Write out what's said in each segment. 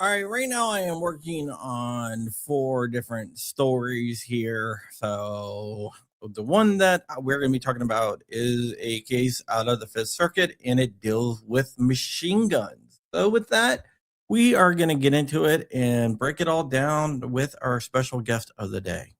All right, right now I am working on 4 different stories here. So the one that we're going to be talking about is a case out of the Fifth Circuit, and it deals with machine guns. So with that, we are going to get into it and break it all down with our special guest of the day.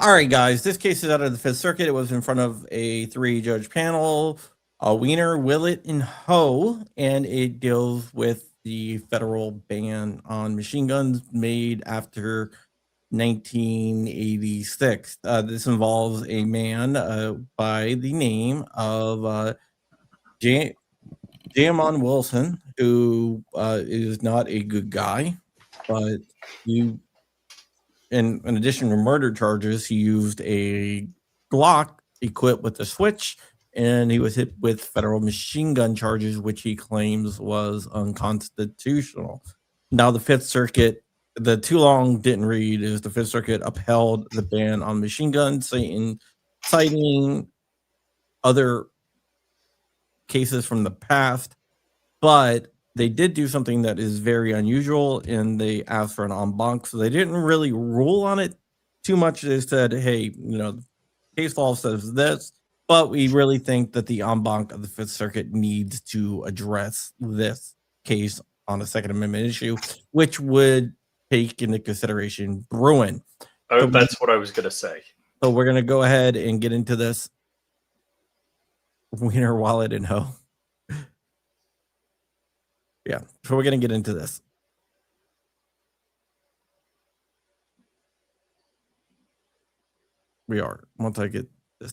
All right, guys, this case is out of the Fifth Circuit. It was in front of a 3-judge panel, Wiener, Willett, and Ho, and it deals with the federal ban on machine guns made after 1986. This involves a man by the name of Jamon Wilson, who is not a good guy, but you. And in addition to murder charges, he used a Glock equipped with a switch, and he was hit with federal machine gun charges, which he claims was unconstitutional. Now, the Fifth Circuit, the too long didn't read is the Fifth Circuit upheld the ban on machine guns, citing other cases from the past, but they did do something that is very unusual, and they asked for an en banc. So they didn't really rule on it too much. They said, hey, case law says this, but we really think that the en banc of the Fifth Circuit needs to address this case on a Second Amendment issue, which would take into consideration Bruen. Oh, that's what I was going to say. So we're going to go ahead and get into this. Wiener, Wallet, and Ho. Yeah, so we're going to get into this. We are. Once I get this.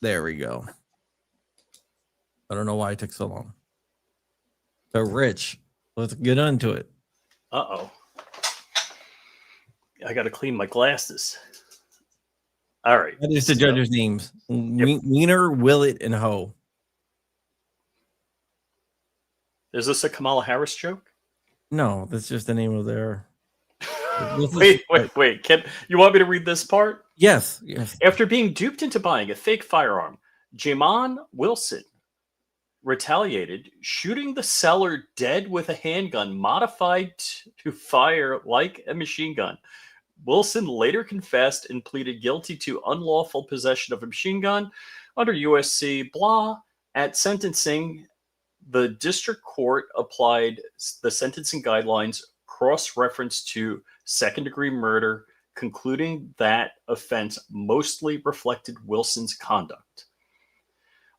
There we go. I don't know why it took so long. So, Rich, let's get into it. Uh-oh. I got to clean my glasses. All right. That is the judges' names. Yep. Wiener, Willett, and Ho. Is this a Kamala Harris joke? No, that's just the name of their. Wait. You want me to read this part? Yes. After being duped into buying a fake firearm, Jamon Wilson retaliated, shooting the seller dead with a handgun modified to fire like a machine gun. Wilson later confessed and pleaded guilty to unlawful possession of a machine gun under USC blah. At sentencing, the district court applied the sentencing guidelines cross-reference to second-degree murder, concluding that offense mostly reflected Wilson's conduct.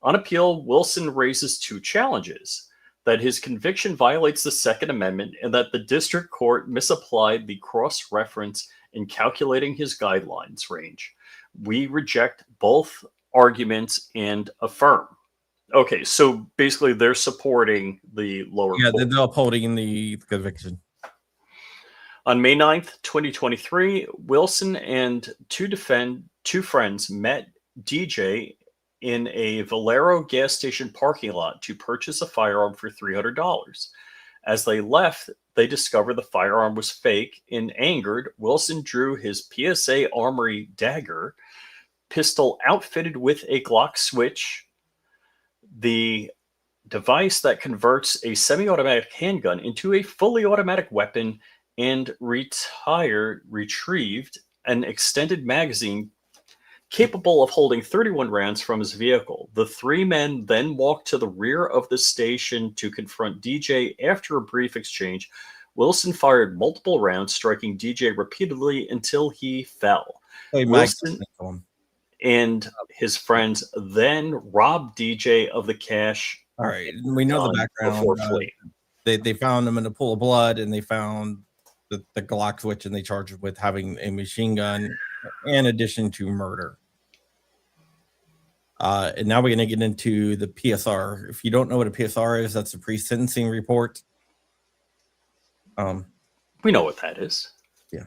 On appeal, Wilson raises 2 challenges: that his conviction violates the Second Amendment and that the district court misapplied the cross-reference in calculating his guidelines range. We reject both arguments and affirm. Okay, so basically they're supporting the lower court. Yeah, they're upholding the conviction. On May 9th, 2023, Wilson and two friends met DJ in a Valero gas station parking lot to purchase a firearm for $300. As they left, they discovered the firearm was fake, and angered, Wilson drew his PSA Armory dagger, pistol outfitted with a Glock switch, the device that converts a semi-automatic handgun into a fully automatic weapon, and retrieved an extended magazine capable of holding 31 rounds from his vehicle. The 3 men then walked to the rear of the station to confront DJ. After a brief exchange, Wilson fired multiple rounds, striking DJ repeatedly until he fell. Wilson and his friends then robbed DJ of the cash. All right, we know the background. They found him in a pool of blood, and they found the Glock switch, and they charged him with having a machine gun in addition to murder. And now we're going to get into the PSR. If you don't know what a PSR is, that's a pre-sentencing report. We know what that is. Yeah.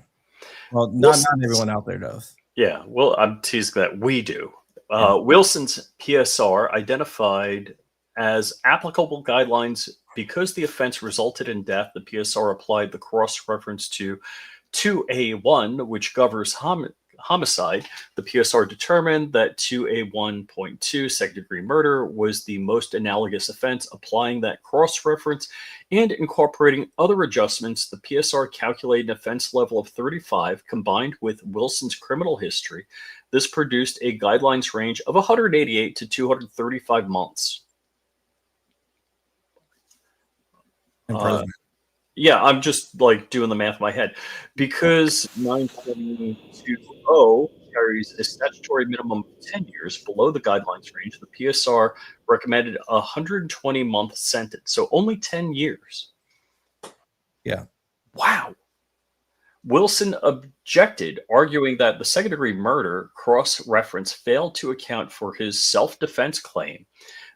Well, not everyone out there does. Yeah. Well, I'm teasing that we do. Wilson's PSR identified as applicable guidelines because the offense resulted in death. The PSR applied the cross-reference to 2A1, which governs homicide, the PSR determined that 2A1.2, second-degree murder, was the most analogous offense. Applying that cross-reference and incorporating other adjustments, the PSR calculated an offense level of 35 combined with Wilson's criminal history. This produced a guidelines range of 188 to 235 months. Yeah, I'm just like doing the math in my head. Because 922.0 carries a statutory minimum of 10 years below the guidelines range, the PSR recommended a 120-month sentence. So only 10 years. Yeah. Wow. Wilson objected, arguing that the second-degree murder cross-reference failed to account for his self-defense claim.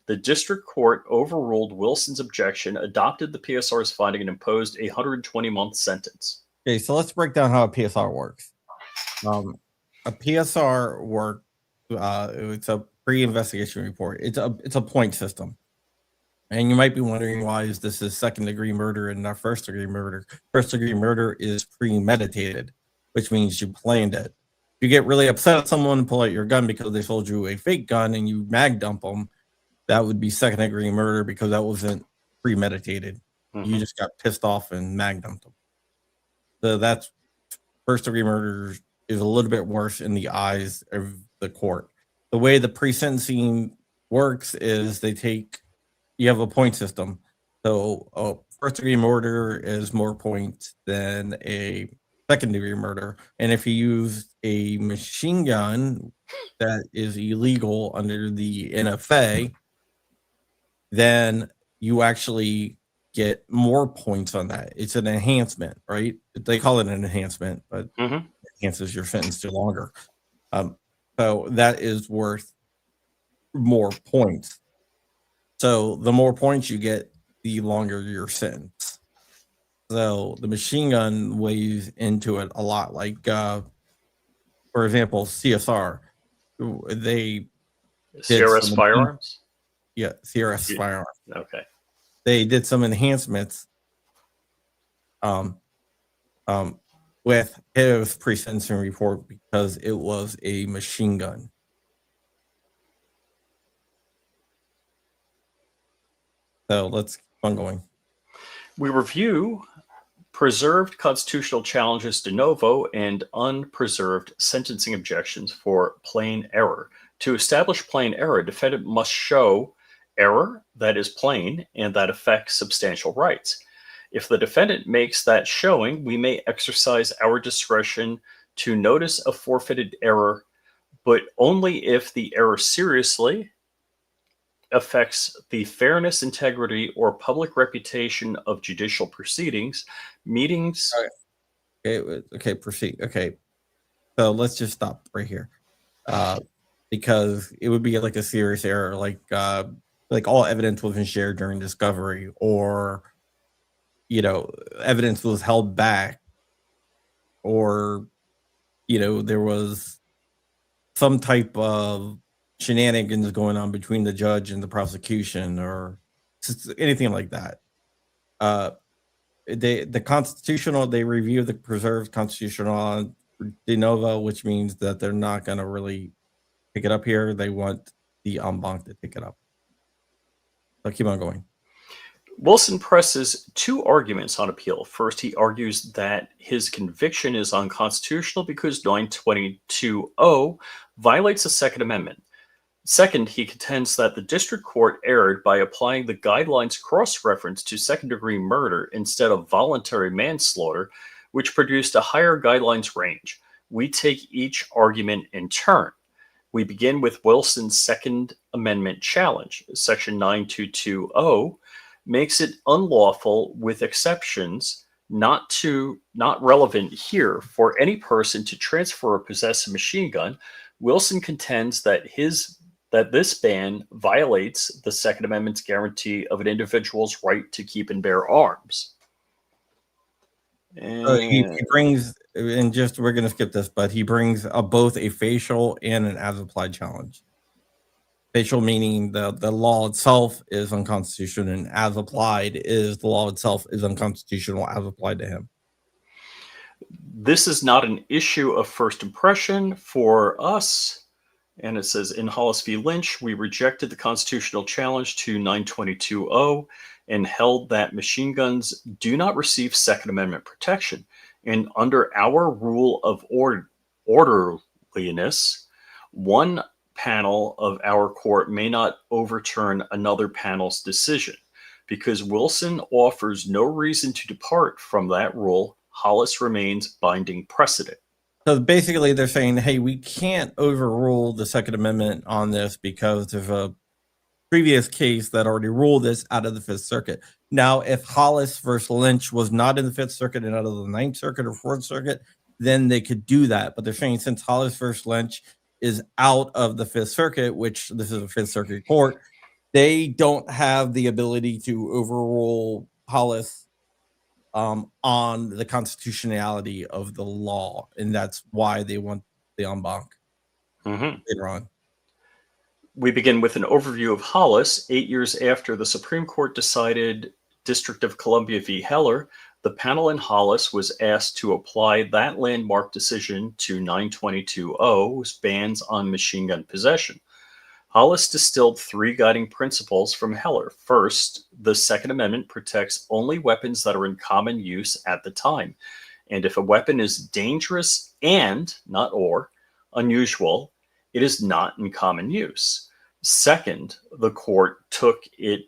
The district court overruled Wilson's objection, adopted the PSR's finding, and imposed a 120-month sentence. Okay, so let's break down how a PSR works. A PSR work. It's a pre-investigation report. It's a point system, and you might be wondering why is this a second-degree murder and not first-degree murder? First-degree murder is premeditated, which means you planned it. If you get really upset at someone and pull out your gun because they sold you a fake gun and you mag dump them, that would be second-degree murder because that wasn't premeditated. Mm-hmm. You just got pissed off and mag dumped them. So that's first-degree murder is a little bit worse in the eyes of the court. The way the pre-sentencing works is you have a point system. So first-degree murder is more points than a second-degree murder. And if you use a machine gun that is illegal under the NFA, then you actually get more points on that. It's an enhancement, right? They call it an enhancement, but it enhances your sentence to longer. So that is worth more points. So the more points you get, the longer your sentence. So the machine gun weighs into it a lot. Like, for example, CSR, CRS firearms? Yeah, CRS firearms. Okay. They did some enhancements with his pre-sentencing report because it was a machine gun. So let's keep on going. We review preserved constitutional challenges de novo and unpreserved sentencing objections for plain error. To establish plain error, defendant must show error that is plain and that affects substantial rights. If the defendant makes that showing, we may exercise our discretion to notice a forfeited error, but only if the error seriously affects the fairness, integrity, or public reputation of judicial proceedings, meetings. Okay, proceed. Okay, so let's just stop right here, because it would be like a serious error, like all evidence wasn't shared during discovery, or evidence was held back, or there was some type of shenanigans going on between the judge and the prosecution, or anything like that. They review the preserved constitutional de novo, which means that they're not going to really pick it up here. They want the en banc to pick it up. So keep on going. Wilson presses two arguments on appeal. First, he argues that his conviction is unconstitutional because 922.0 violates the Second Amendment. Second, he contends that the district court erred by applying the guidelines cross-reference to second-degree murder instead of voluntary manslaughter, which produced a higher guidelines range. We take each argument in turn. We begin with Wilson's Second Amendment challenge. Section 922.0 makes it unlawful, with exceptions not relevant here, for any person to transfer or possess a machine gun. Wilson contends that this ban violates the Second Amendment's guarantee of an individual's right to keep and bear arms. He brings, and just we're going to skip this, but he brings both a facial and an as-applied challenge. Facial meaning the law itself is unconstitutional, and as applied is the law itself is unconstitutional as applied to him. This is not an issue of first impression for us. And it says, in Hollis v. Lynch, we rejected the constitutional challenge to 922.0 and held that machine guns do not receive Second Amendment protection. And under our rule of orderliness, one panel of our court may not overturn another panel's decision. Because Wilson offers no reason to depart from that rule, Hollis remains binding precedent. So basically, they're saying, hey, we can't overrule the Second Amendment on this because there's a previous case that already ruled this out of the Fifth Circuit. Now, if Hollis versus Lynch was not in the Fifth Circuit and out of the Ninth Circuit or Fourth Circuit, then they could do that. But they're saying since Hollis versus Lynch is out of the Fifth Circuit, which this is a Fifth Circuit court, they don't have the ability to overrule Hollis on the constitutionality of the law, and that's why they want the en banc later on. We begin with an overview of Hollis. 8 years after the Supreme Court decided District of Columbia v. Heller, the panel in Hollis was asked to apply that landmark decision to 922.0's bans on machine gun possession. Hollis distilled three guiding principles from Heller. First, the Second Amendment protects only weapons that are in common use at the time. And if a weapon is dangerous and, not or, unusual, it is not in common use. Second, the court took it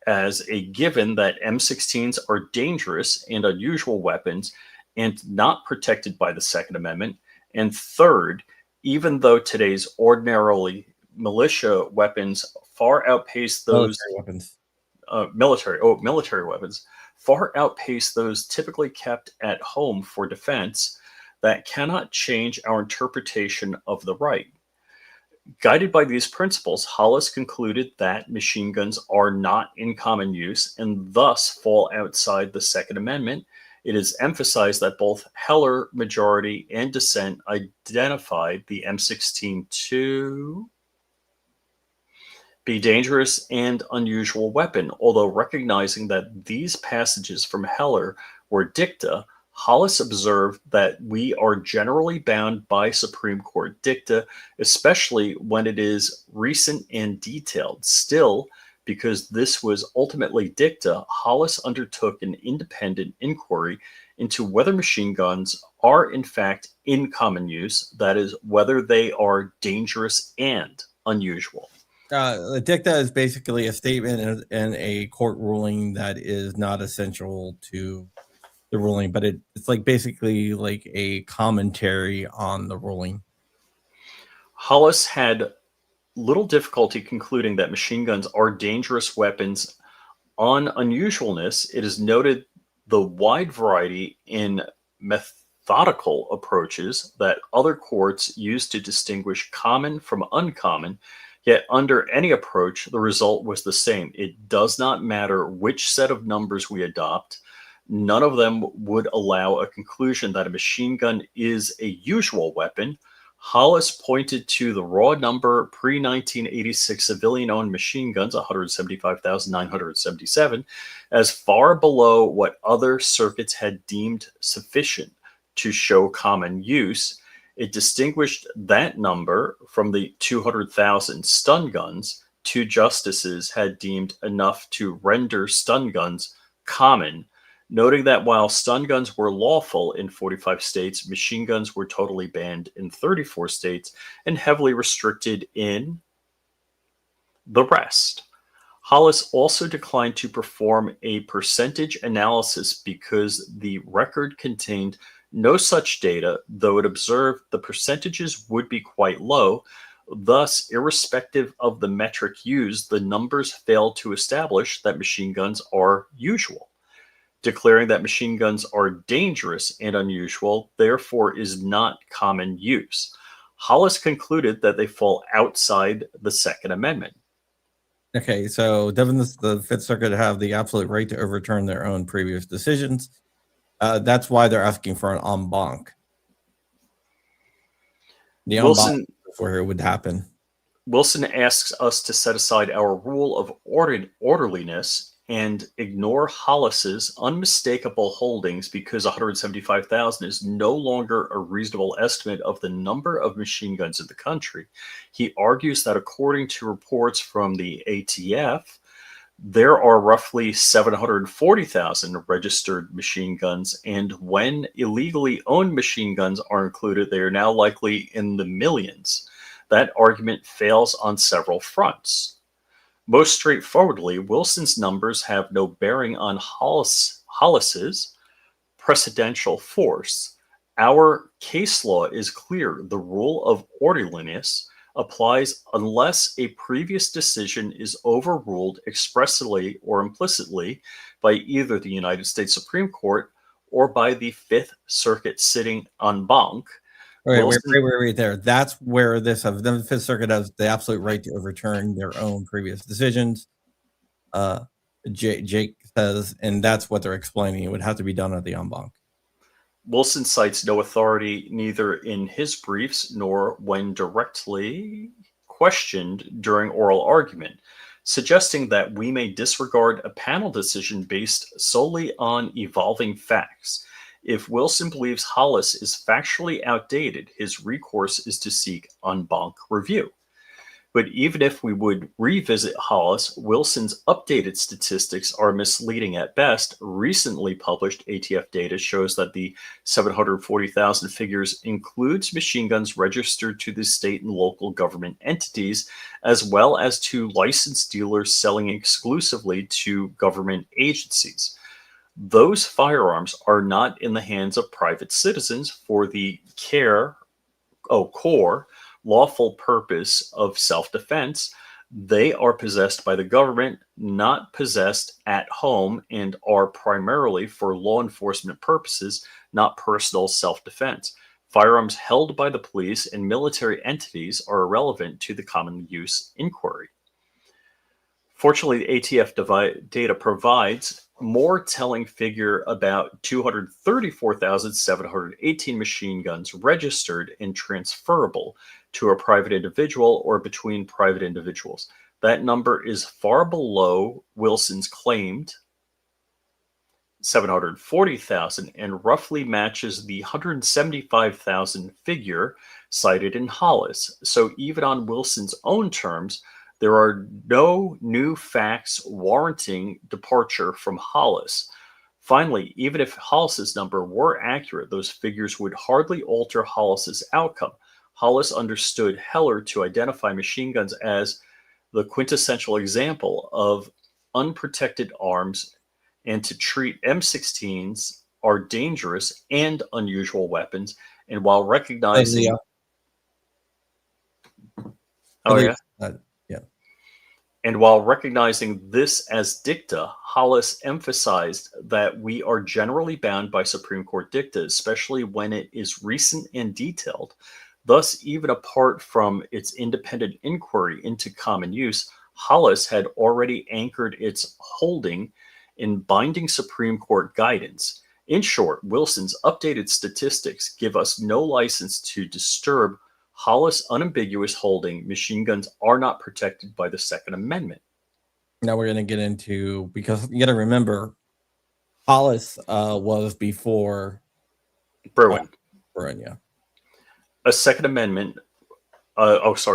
as a given that M16s are dangerous and unusual weapons and not protected by the Second Amendment. And third, even though today's ordinarily militia weapons far outpace those military weapons far outpace those typically kept at home for defense, that cannot change our interpretation of the right. Guided by these principles, Hollis concluded that machine guns are not in common use and thus fall outside the Second Amendment. It is emphasized that both Heller majority and dissent identified the M16 to be dangerous and unusual weapon. Although recognizing that these passages from Heller were dicta, Hollis observed that we are generally bound by Supreme Court dicta, especially when it is recent and detailed. Still, because this was ultimately dicta, Hollis undertook an independent inquiry into whether machine guns are in fact in common use, that is, whether they are dangerous and unusual. The dicta is basically a statement and a court ruling that is not essential to the ruling, but it's like basically like a commentary on the ruling. Hollis had little difficulty concluding that machine guns are dangerous weapons. On unusualness, it is noted the wide variety in methodical approaches that other courts use to distinguish common from uncommon. Yet under any approach, the result was the same. It does not matter which set of numbers we adopt. None of them would allow a conclusion that a machine gun is a usual weapon. Hollis pointed to the raw number pre-1986 civilian-owned machine guns, 175,977, as far below what other circuits had deemed sufficient to show common use. It distinguished that number from the 200,000 stun guns two justices had deemed enough to render stun guns common, noting that while stun guns were lawful in 45 states, machine guns were totally banned in 34 states and heavily restricted in the rest. Hollis also declined to perform a percentage analysis because the record contained no such data, though it observed the percentages would be quite low. Thus, irrespective of the metric used, the numbers failed to establish that machine guns are usual. Declaring that machine guns are dangerous and unusual, therefore, is not common use. Hollis concluded that they fall outside the Second Amendment. Okay, so doesn't the Fifth Circuit have the absolute right to overturn their own previous decisions? That's why they're asking for an en banc. The en banc before it would happen. Wilson asks us to set aside our rule of orderliness and ignore Hollis's unmistakable holdings because 175,000 is no longer a reasonable estimate of the number of machine guns in the country. He argues that according to reports from the ATF, there are roughly 740,000 registered machine guns, and when illegally owned machine guns are included, they are now likely in the millions. That argument fails on several fronts. Most straightforwardly, Wilson's numbers have no bearing on Hollis's precedential force. Our case law is clear. The rule of orderliness applies unless a previous decision is overruled expressly or implicitly by either the United States Supreme Court or by the Fifth Circuit sitting en banc. Wait there. That's where the Fifth Circuit has the absolute right to overturn their own previous decisions. Jake says, and that's what they're explaining. It would have to be done at the en banc. Wilson cites no authority neither in his briefs nor when directly questioned during oral argument, suggesting that we may disregard a panel decision based solely on evolving facts. If Wilson believes Hollis is factually outdated, his recourse is to seek en banc review. But even if we would revisit Hollis, Wilson's updated statistics are misleading at best. Recently published ATF data shows that the 740,000 figures includes machine guns registered to the state and local government entities, as well as to licensed dealers selling exclusively to government agencies. Those firearms are not in the hands of private citizens for the core lawful purpose of self-defense. They are possessed by the government, not possessed at home, and are primarily for law enforcement purposes, not personal self-defense. Firearms held by the police and military entities are irrelevant to the common use inquiry. Fortunately, the ATF data provides more telling figure about 234,718 machine guns registered and transferable to a private individual or between private individuals. That number is far below Wilson's claimed 740,000 and roughly matches the 175,000 figure cited in Hollis. So even on Wilson's own terms, there are no new facts warranting departure from Hollis. Finally, even if Hollis's number were accurate, those figures would hardly alter Hollis's outcome. Hollis understood Heller to identify machine guns as the quintessential example of unprotected arms and to treat M16s are dangerous and unusual weapons. And while recognizing... And while recognizing this as dicta, Hollis emphasized that we are generally bound by Supreme Court dicta, especially when it is recent and detailed. Thus, even apart from its independent inquiry into common use, Hollis had already anchored its holding in binding Supreme Court guidance. In short, Wilson's updated statistics give us no license to disturb Hollis' unambiguous holding. Machine guns are not protected by the Second Amendment. Now we're going to get into, because you got to remember, Hollis was before Bruen. Bruen, yeah. A Second Amendment,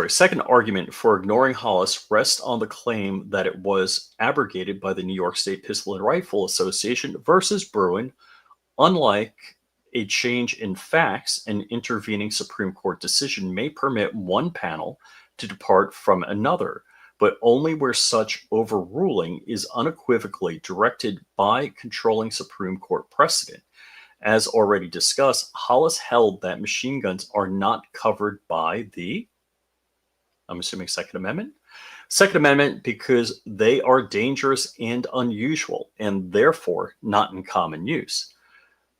second argument for ignoring Hollis rests on the claim that it was abrogated by the New York State Pistol and Rifle Association versus Bruen. Unlike a change in facts, an intervening Supreme Court decision may permit one panel to depart from another, but only where such overruling is unequivocally directed by controlling Supreme Court precedent. As already discussed, Hollis held that machine guns are not covered by the, I'm assuming, Second Amendment? Second Amendment because they are dangerous and unusual, and therefore not in common use.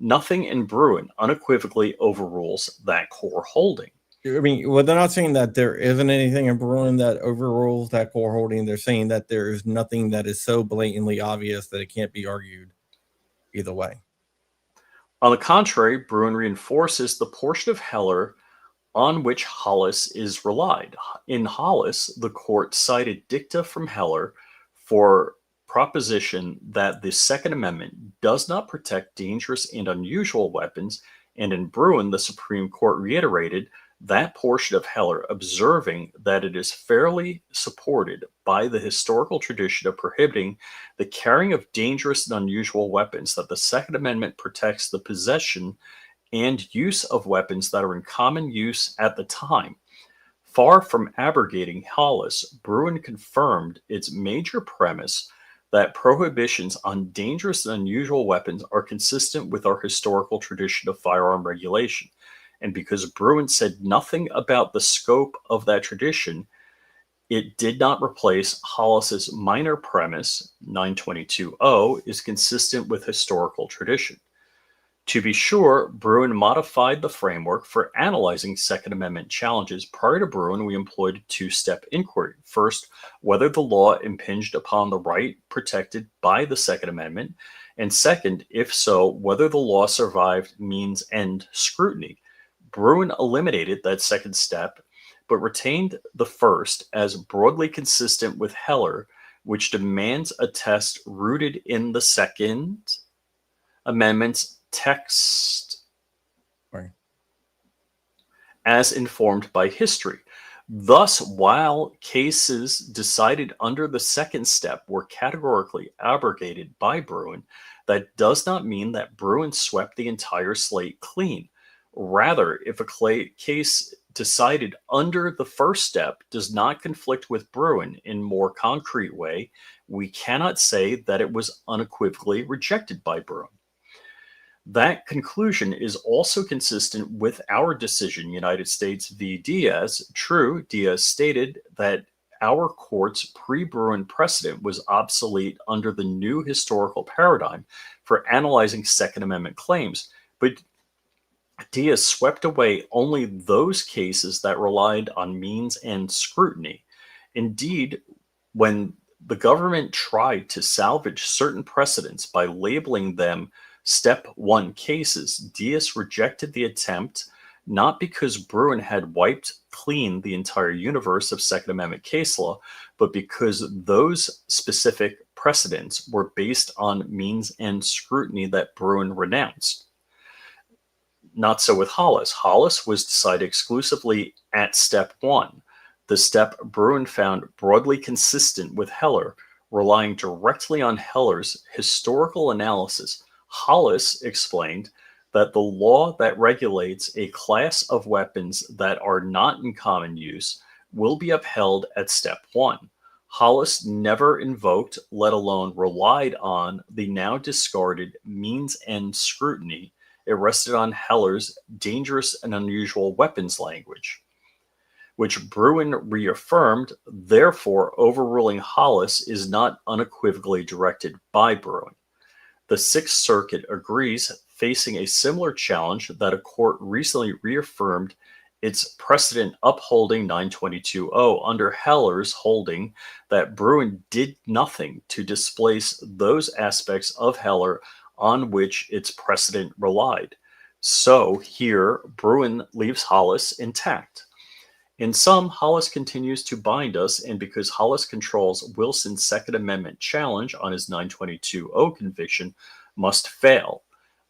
Nothing in Bruen unequivocally overrules that core holding. I mean, well, they're not saying that there isn't anything in Bruen that overrules that core holding. They're saying that there is nothing that is so blatantly obvious that it can't be argued either way. On the contrary, Bruen reinforces the portion of Heller on which Hollis is relied. In Hollis, the court cited dicta from Heller for proposition that the Second Amendment does not protect dangerous and unusual weapons, and in Bruen, the Supreme Court reiterated that portion of Heller, observing that it is fairly supported by the historical tradition of prohibiting the carrying of dangerous and unusual weapons, that the Second Amendment protects the possession and use of weapons that are in common use at the time. Far from abrogating Hollis, Bruen confirmed its major premise that prohibitions on dangerous and unusual weapons are consistent with our historical tradition of firearm regulation. And because Bruen said nothing about the scope of that tradition, it did not replace Hollis's minor premise, 922.0, is consistent with historical tradition. To be sure, Bruen modified the framework for analyzing Second Amendment challenges. Prior to Bruen, we employed a two-step inquiry. First, whether the law impinged upon the right protected by the Second Amendment, and second, if so, whether the law survived means-end scrutiny. Bruen eliminated that second step, but retained the first as broadly consistent with Heller, which demands a test rooted in the Second Amendment's text as informed by history. Thus, while cases decided under the second step were categorically abrogated by Bruen, that does not mean that Bruen swept the entire slate clean. Rather, if a case decided under the first step does not conflict with Bruen in more concrete way, we cannot say that it was unequivocally rejected by Bruen. That conclusion is also consistent with our decision, United States v. Diaz. True, Diaz stated that our court's pre-Bruen precedent was obsolete under the new historical paradigm for analyzing Second Amendment claims, but Diaz swept away only those cases that relied on means-end scrutiny. Indeed, when the government tried to salvage certain precedents by labeling them Step 1 cases, Diaz rejected the attempt, not because Bruen had wiped clean the entire universe of Second Amendment case law, but because those specific precedents were based on means-end scrutiny that Bruen renounced. Not so with Hollis. Hollis was decided exclusively at Step 1, the step Bruen found broadly consistent with Heller, relying directly on Heller's historical analysis. Hollis explained that the law that regulates a class of weapons that are not in common use will be upheld at Step 1. Hollis never invoked, let alone relied on, the now discarded means-end scrutiny. It rested on Heller's dangerous and unusual weapons language, which Bruen reaffirmed. Therefore, overruling Hollis is not unequivocally directed by Bruen. The Sixth Circuit agrees, facing a similar challenge, that a court recently reaffirmed its precedent upholding 922.0 under Heller's holding that Bruen did nothing to displace those aspects of Heller on which its precedent relied. So here, Bruen leaves Hollis intact. In sum, Hollis continues to bind us, and because Hollis controls Wilson's Second Amendment challenge on his 922.0 conviction, must fail.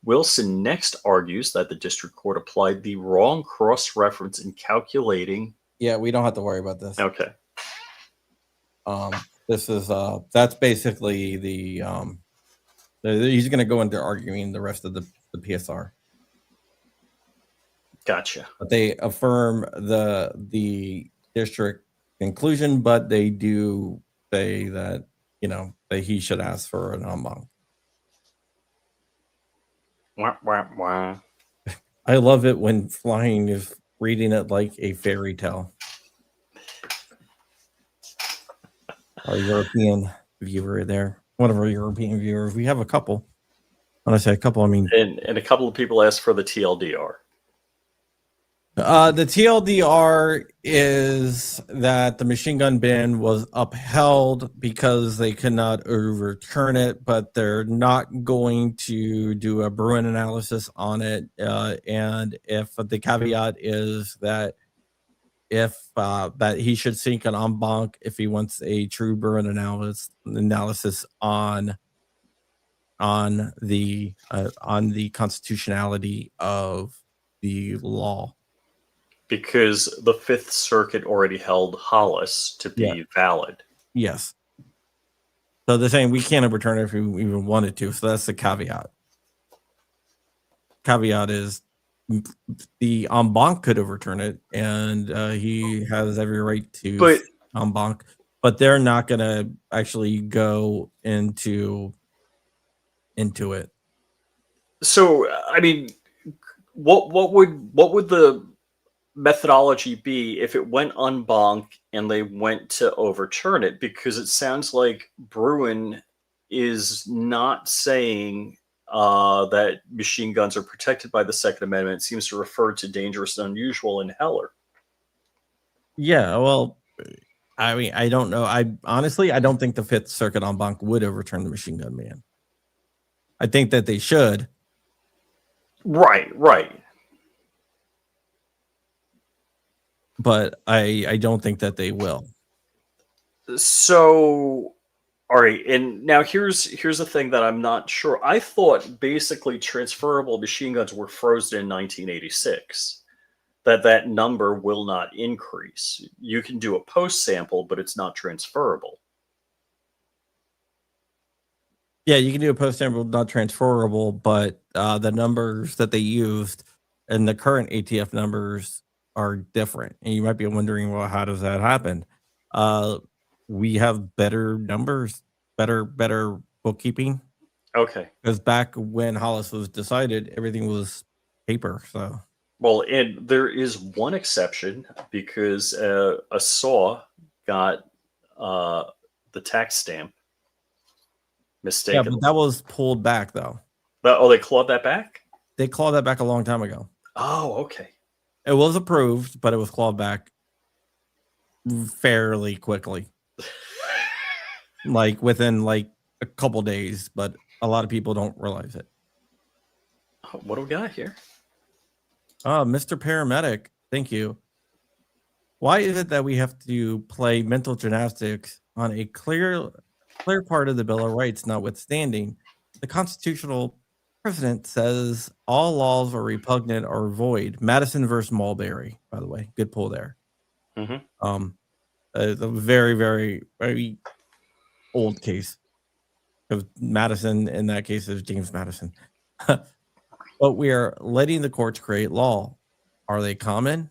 Wilson next argues that the district court applied the wrong cross-reference in calculating. Yeah, we don't have to worry about this. Okay. This is that's basically the he's going to go into arguing the rest of the PSR. Gotcha. But they affirm the district conclusion, but they do say that, that he should ask for an en banc. Wah, wah, wah. I love it when Flying is reading it like a fairy tale. Our European viewer there, one of our European viewers. We have a couple. When I say a couple, I mean... And a couple of people asked for the TLDR. The TLDR is that the machine gun ban was upheld because they could not overturn it, but they're not going to do a Bruen analysis on it. And if the caveat is that if that he should seek an en banc if he wants a true Bruen analysis on the constitutionality of the law. Because the Fifth Circuit already held Hollis to be valid. Yes. So they're saying we can't overturn it if we even wanted to. So that's the caveat. Caveat is the en banc could overturn it, and he has every right to en banc, but they're not going to actually go into it. So, I mean, what would the methodology be if it went en banc and they went to overturn it? Because it sounds like Bruen is not saying that machine guns are protected by the Second Amendment. It seems to refer to dangerous and unusual in Heller. Yeah, well, I mean, I don't know. I honestly don't think the Fifth Circuit en banc would overturn the machine gun ban. I think that they should. Right. But I don't think that they will. So, all right, and now here's the thing that I'm not sure. I thought basically transferable machine guns were frozen in 1986. That number will not increase. You can do a post sample, but it's not transferable. Yeah, you can do a post sample, not transferable, but the numbers that they used and the current ATF numbers are different. And you might be wondering, well, how does that happen? We have better numbers, better bookkeeping. Okay. Because back when Hollis was decided, everything was paper. So, well, and there is one exception because a saw got the tax stamp mistaken. Yeah, but that was pulled back though. Oh, they clawed that back? They clawed that back a long time ago. Oh, okay. It was approved, but it was clawed back fairly quickly. Like within like a couple days, but a lot of people don't realize it. What do we got here? Mr. Paramedic, thank you. Why is it that we have to play mental gymnastics on a clear part of the Bill of Rights, notwithstanding the constitutional precedent says all laws are repugnant or void? Madison versus Mulberry, by the way, good pull there. Mm-hmm. It's a very, very, very old case. Of Madison in that case is James Madison. But we are letting the courts create law. Are they common?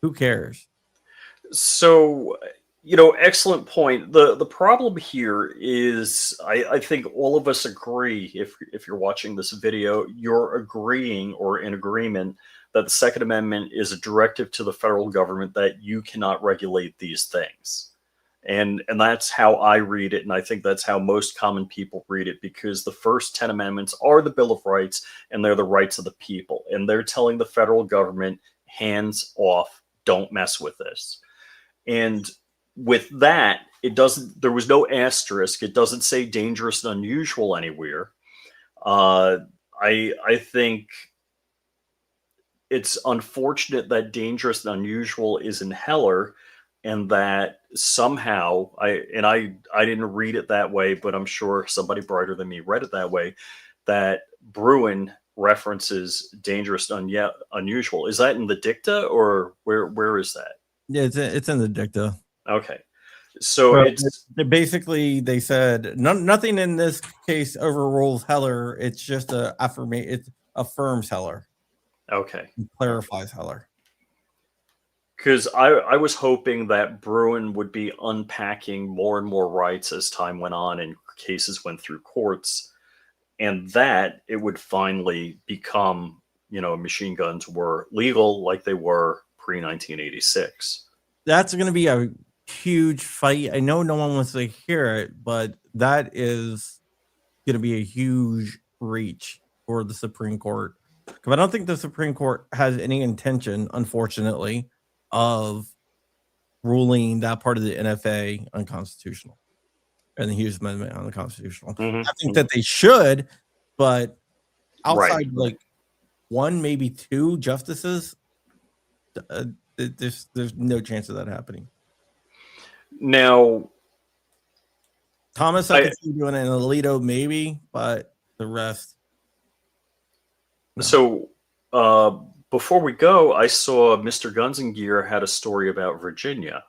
Who cares? So, excellent point. The problem here is I think all of us agree, if you're watching this video, you're agreeing or in agreement that the Second Amendment is a directive to the federal government that you cannot regulate these things. And that's how I read it, and I think that's how most common people read it, because the first 10 amendments are the Bill of Rights, and they're the rights of the people. And they're telling the federal government, hands off, don't mess with this. And with that, there was no asterisk. It doesn't say dangerous and unusual anywhere. I think it's unfortunate that dangerous and unusual is in Heller, and that somehow I didn't read it that way, but I'm sure somebody brighter than me read it that way, that Bruen references dangerous and unusual. Is that in the dicta, or where is that? Yeah, it's in the dicta. Okay. So it's basically they said nothing in this case overrules Heller. It's just it affirms Heller. Okay. It clarifies Heller. Because I was hoping that Bruen would be unpacking more and more rights as time went on and cases went through courts, and that it would finally become, machine guns were legal like they were pre-1986. That's going to be a huge fight. I know no one wants to hear it, but that is going to be a huge reach for the Supreme Court. Because I don't think the Supreme Court has any intention, unfortunately, of ruling that part of the NFA unconstitutional and the Hughes Amendment unconstitutional. Mm-hmm. I think that they should, but outside like one, maybe two justices, There's no chance of that happening. Now, Thomas, I could see doing an Alito maybe, but the rest. No. So before we go, I saw Mr. Guns and Gear had a story about Virginia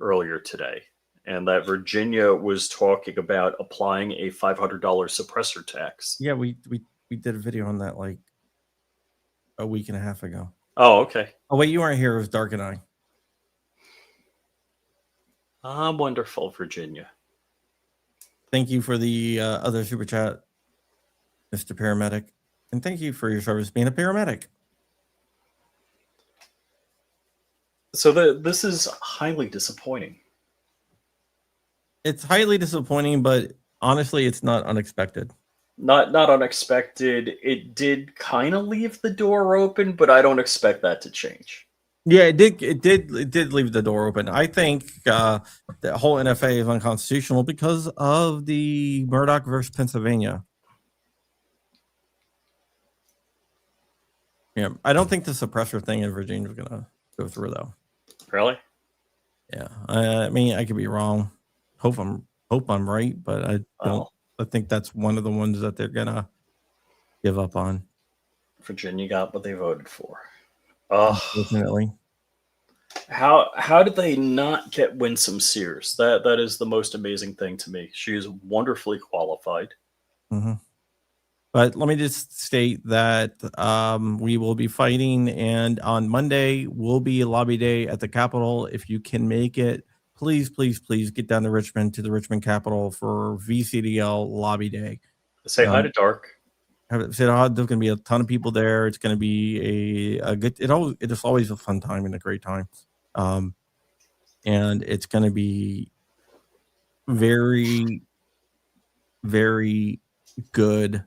earlier today, and that Virginia was talking about applying a $500 suppressor tax. Yeah, we did a video on that like a week and a half ago. Oh, okay. Oh wait, you weren't here. It was Dark and I. Wonderful, Virginia. Thank you for the other super chat, Mr. Paramedic, and thank you for your service being a paramedic. So this is highly disappointing. It's highly disappointing, but honestly, it's not unexpected. Not unexpected. It did kind of leave the door open, but I don't expect that to change. Yeah, it did leave the door open. I think the whole NFA is unconstitutional because of the Murdoch versus Pennsylvania. Yeah, I don't think the suppressor thing in Virginia is gonna go through though. Really? Yeah, I mean, I could be wrong. Hope I'm right, but I don't. I think that's one of the ones that they're gonna give up on. Virginia got what they voted for. Unfortunately. How did they not get Winsome Sears? That is the most amazing thing to me. She is wonderfully qualified. Mm-hmm. But let me just state that we will be fighting, and on Monday will be a lobby day at the Capitol. If you can make it, please get down to Richmond, to the Richmond Capitol for VCDL lobby day. Say hi to Dark. There's going to be a ton of people there. It's going to be a good. It is always a fun time and a great time, and it's going to be very, very good.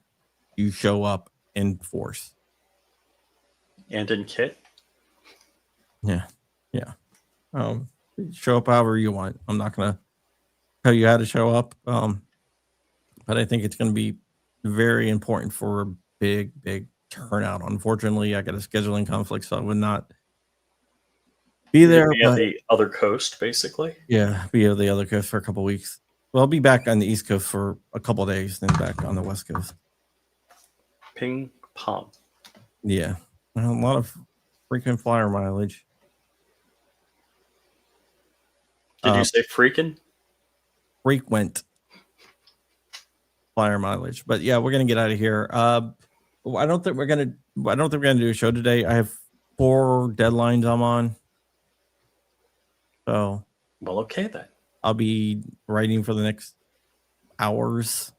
You show up in force and in kit. Yeah. Show up however you want. I'm not going to tell you how to show up, but I think it's going to be very important for a big turnout. Unfortunately, I got a scheduling conflict, so I would not be there. Be on the other coast, basically. Yeah, be on the other coast for a couple weeks. Well, I'll be back on the East Coast for a couple days, then back on the West Coast. Ping pong. Yeah, a lot of freaking flyer mileage. Did you say freaking? Frequent flyer mileage, but yeah, we're gonna get out of here. I don't think we're gonna do a show today. I have 4 deadlines I'm on. So, well, okay then. I'll be writing for the next hours.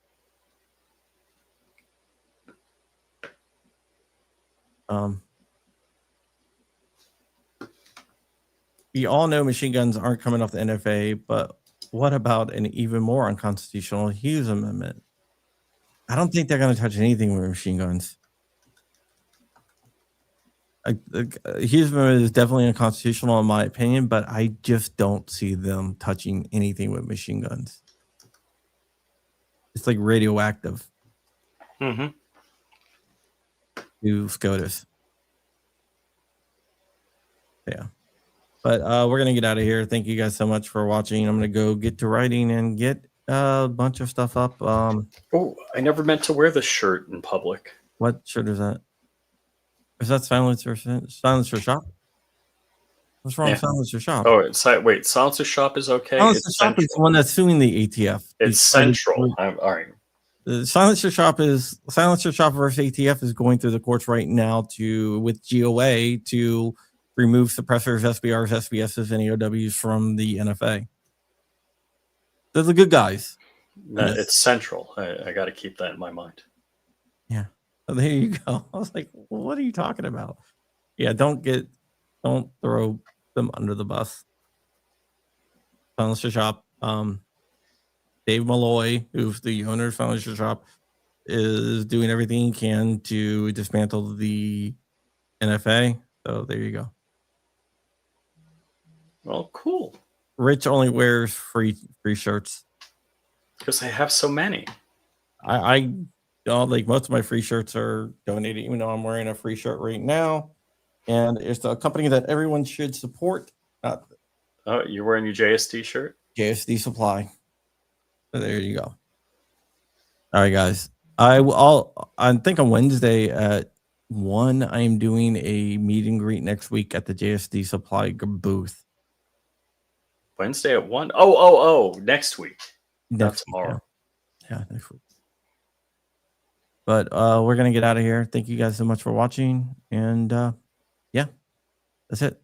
We all know machine guns aren't coming off the NFA, but what about an even more unconstitutional Hughes Amendment? I don't think they're going to touch anything with machine guns. Hughes Amendment is definitely unconstitutional in my opinion, but I just don't see them touching anything with machine guns. It's like radioactive. Mm-hmm. To SCOTUS. Yeah. But we're going to get out of here. Thank you guys so much for watching. I'm going to go get to writing and get a bunch of stuff up. Oh, I never meant to wear this shirt in public. What shirt is that? Is that Silencer Shop? What's wrong with Silencer Shop? Oh, wait, Silencer Shop is okay? Silencer Shop is the one that's suing the ATF. It's Central. All right. The Silencer Shop versus ATF is going through the courts right now with GOA to remove suppressors, SBRs, SBSs, and AOWs from the NFA. They're the good guys. No, it's Central. I got to keep that in my mind. Yeah. So there you go. I was like, what are you talking about? Yeah, don't throw them under the bus. Silencer Shop. Dave Malloy, who's the owner of Silencer Shop, is doing everything he can to dismantle the NFA. So there you go. Well, cool. Rich only wears free shirts because I have so many. I like most of my free shirts are donated, even though I'm wearing a free shirt right now. and it's a company that everyone should support. Oh, you're wearing your JSD shirt? JSD Supply. So there you go. All right, guys. I think on Wednesday at 1, I am doing a meet and greet next week at the JSD Supply booth. Wednesday at 1? Oh, next week. Not tomorrow. Yeah, next week. But we're going to get out of here. Thank you guys so much for watching. And yeah, that's it.